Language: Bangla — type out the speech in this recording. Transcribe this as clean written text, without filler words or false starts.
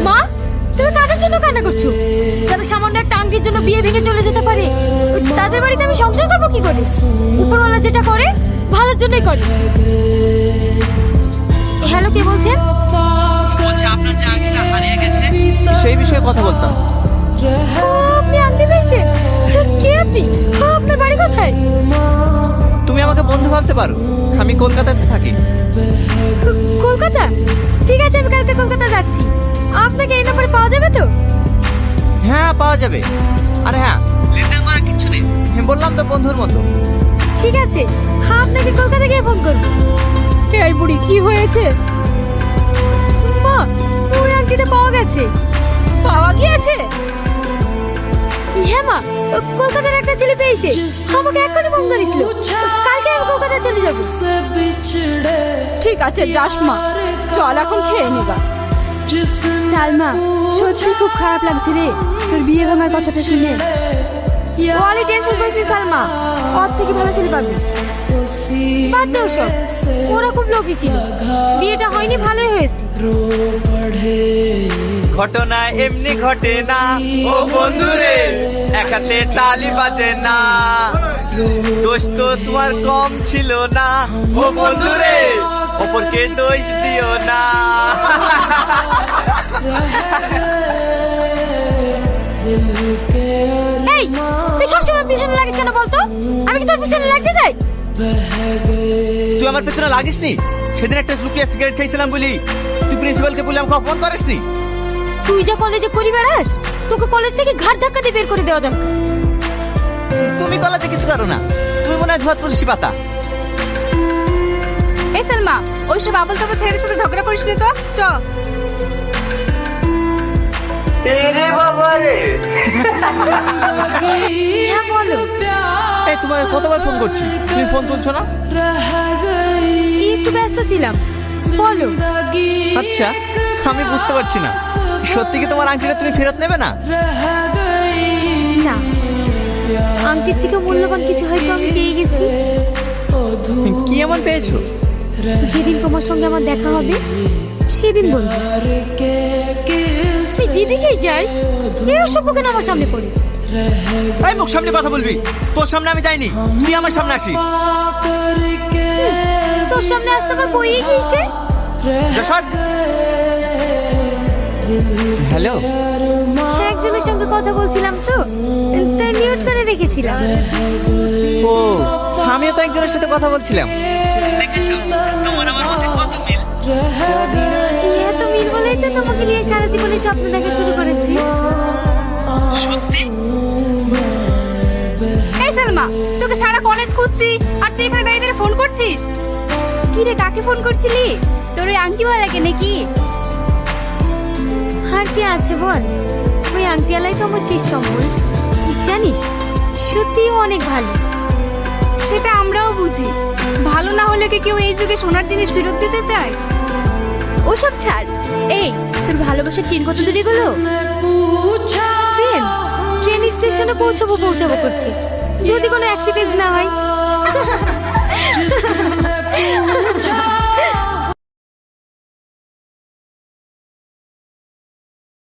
মা, তুমি কাদের জন্য কান্না করছো? যারা সামান্য একটা আংটির জন্য বিয়ে ভেঙে চলে যেতে পারে, তাদের বাড়িতে আমি সংসার করবো কি করে? উপরওয়ালা যেটা করে ভালোর জন্যই করে। হ্যালো, কে বলছেন? বলছে আপনার যে আংটিটা হারিয়ে গেছে সেই বিষয়ে কথা বলতাম। ও, আপনি আংটি পেয়েছেন? কে আপনি? আপনার বাড়ি কোথায়? তুমি আমাকে বন্ধু ভাবতে পারো, আমি কলকাতাতে থাকি। কলকাতা? ঠিক আছে, আমি কালকে কলকাতা যাচ্ছি। আপনাকে এই নম্বরে পাওয়া যাবে তো? হ্যাঁ, পাওয়া যাবে। আরে হ্যাঁ, লেনদেন করার কিছু নেই, বললাম তো বন্ধুর মতো। ঠিক আছে, আপনাকে কলকাতা গিয়ে ফোন করবো। এই বুড়ি, কি হয়েছে? মা, ওর আংটিটা পাওয়া গেছে। পাওয়া গিয়েছে? হ্যাঁ মা, কলকাতার একটা ছেলে পেয়েছে, আমাকে এক্ষুনি ফোন করেছিল। কালকে আমি কলকাতা চলে যাবো। ঠিক আছে, যাস মা, চল এখন খেয়ে নিবা। সালমা, সত্যি খুব খারাপ লাগছে রে তোর বিয়ে ভাঙার কথাটা শুনে। অলি টেনশন করিস সালমা, ওর থেকে ভালো ছেলে পাবি। বাদ দে ওসব, ওরা খুব লোভী ছিল। বিয়েটা হয়নি, ভালোই হয়েছে। ঘটনা এমনি ঘটে না ও বন্ধুরে, এক হাতে তালি বাজে না। দোষ তো তোমার কম ছিল না ও বন্ধুরে, অপরকে দোষ দিও না। এই, তুই সবসময় পিছনে লাগিস কেন বলতো? আমি কি তোর পিছনে লাগতে যাই? তুই আমার পেছনে লাগিস নি? সেদিন একটা লুকিয়ে সিগারেট খাইছিলাম বলি তুই প্রিন্সিপালকে বলে আমাকে অপমান করিস নি? তুই যা কলেজে করি বেড়াস, তোকে কলেজ থেকে ঘাট ধাক্কা দিয়ে বের করে দেওয়া দরকার। তুমি কলেজে কিছু করো না, তুমি মনে হয় ধোয়া তুলসী পাতা। এই সালমা, ওইসব আবল তাবল ছেলেদের সাথে ঝগড়া করিস নি তো, চ। এরে বাবা রে। হ্যাঁ বলো। এই তোমায় কতবার ফোন করছি, তুমি ফোন তুলছো না? একটু ব্যস্ত ছিলাম, বলো। আচ্ছা, আমি বুঝতে পারছি না, সত্যি কি তোমার আংটিটা তুমি ফেরত নেবে না? না, আংটির থেকে মূল্যবান কিছু হয়তো আমি পেয়ে গেছি। কি এমন পেয়েছো? যেদিন তোমার সঙ্গে আমার দেখা হবে সেদিন বলবো। তুই যেদিকেই যাই এই অসভ্য কেন আমার সামনে পড়ে? এই মুখ সামনে কথা বলবি, তোর সামনে আমি যাইনি, তুই আমার সামনে আসিস। তোর সামনে আসতে আমার বইয়ে গিয়েছে। হ্যালো, একজনের সঙ্গে কথা বলছিলাম তো, তাই মিউট করে রেখেছিলাম। ও, আমিও তো একজনের সাথে কথা বলছিলাম। দেখেছো তোমার আমার মধ্যে কত মিল। এত মিল বলেই তো তোমাকে নিয়ে সারা জীবনে স্বপ্ন দেখা শুরু করেছি। সত্যি? এই সালমা, তোকে সারা কলেজ খুঁজছি আর তুই এখানে দাঁড়িয়ে দাঁড়িয়ে ফোন করছিস। কি রে, কাকে ফোন করছিলি? তোর ওই আংটিওয়ালাকে নাকি? আর কি আছে বল, ওই আংটিওয়ালাই তো আমার শেষ সম্বল। জানিস, সত্যিই অনেক ভালো। সেটা আমরাও বুঝি, ভালো না হলে কি কেউ এই যুগে সোনার জিনিস ফেরত দিতে চায়? ওসব ছাড়। এই, তোর ভালোবাসার ট্রেন কত দূরে গেলো? ট্রেন স্টেশনে পৌঁছাবো করছি, যদি কোনো অ্যাক্সিডেন্ট না হয়।